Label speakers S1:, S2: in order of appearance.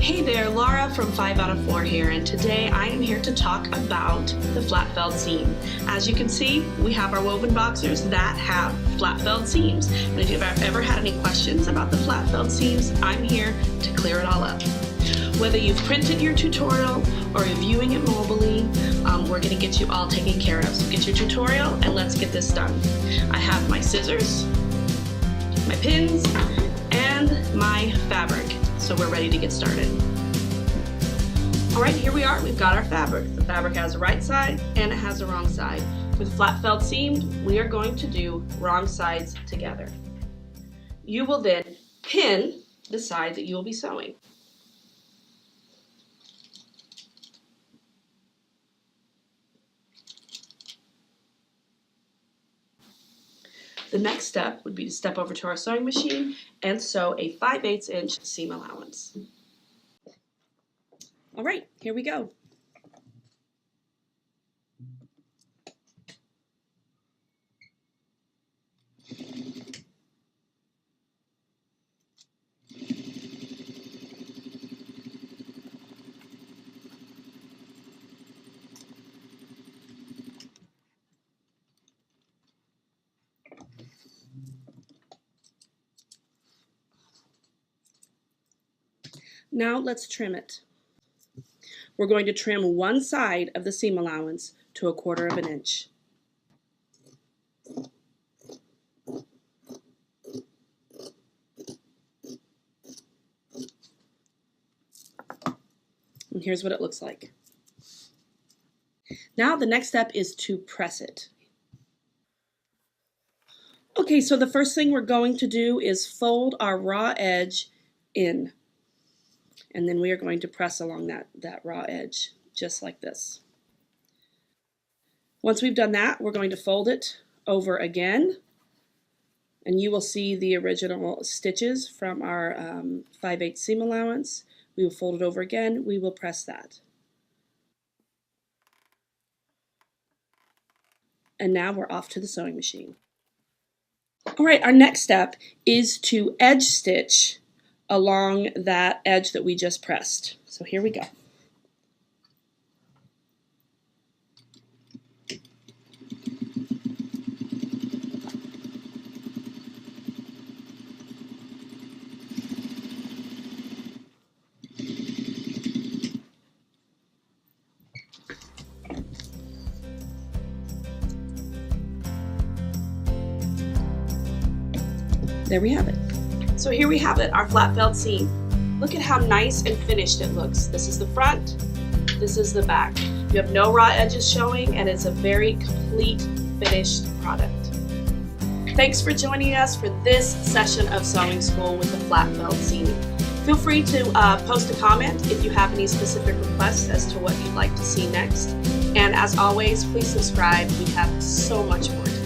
S1: Hey there, Laura from 5 out of 4 here, and today I am here to talk about the flat felled seam. As you can see, we have our woven boxers that have flat felled seams. And if you've ever had any questions about the flat felled seams, I'm here to clear it all up. Whether you've printed your tutorial or you're viewing it mobilely, we're going to get you all taken care of. So get your tutorial and let's get this done. I have my scissors, my pins, and my fabric. So we're ready to get started. All right, here we are. We've got our fabric. The fabric has a right side and it has a wrong side. With flat felled seams, we are going to do wrong sides together. You will then pin the side that you will be sewing. The next step would be to step over to our sewing machine and sew a 5/8 inch seam allowance. All right, here we go. Now let's trim it. We're going to trim one side of the seam allowance to 1/4 of an inch. And here's what it looks like. Now the next step is to press it. Okay, so the first thing we're going to do is fold our raw edge in. And then we are going to press along that raw edge, just like this. Once we've done that, we're going to fold it over again. And you will see the original stitches from our 5/8 seam allowance. We will fold it over again. We will press that. And now we're off to the sewing machine. All right, our next step is to edge stitch along that edge that we just pressed. So here we go. There we have it. So here we have it, our flat felled seam. Look at how nice and finished it looks. This is the front, this is the back. You have no raw edges showing, and it's a very complete finished product. Thanks for joining us for this session of Sewing School with the flat felled seam. Feel free to post a comment if you have any specific requests as to what you'd like to see next. And as always, please subscribe. We have so much more to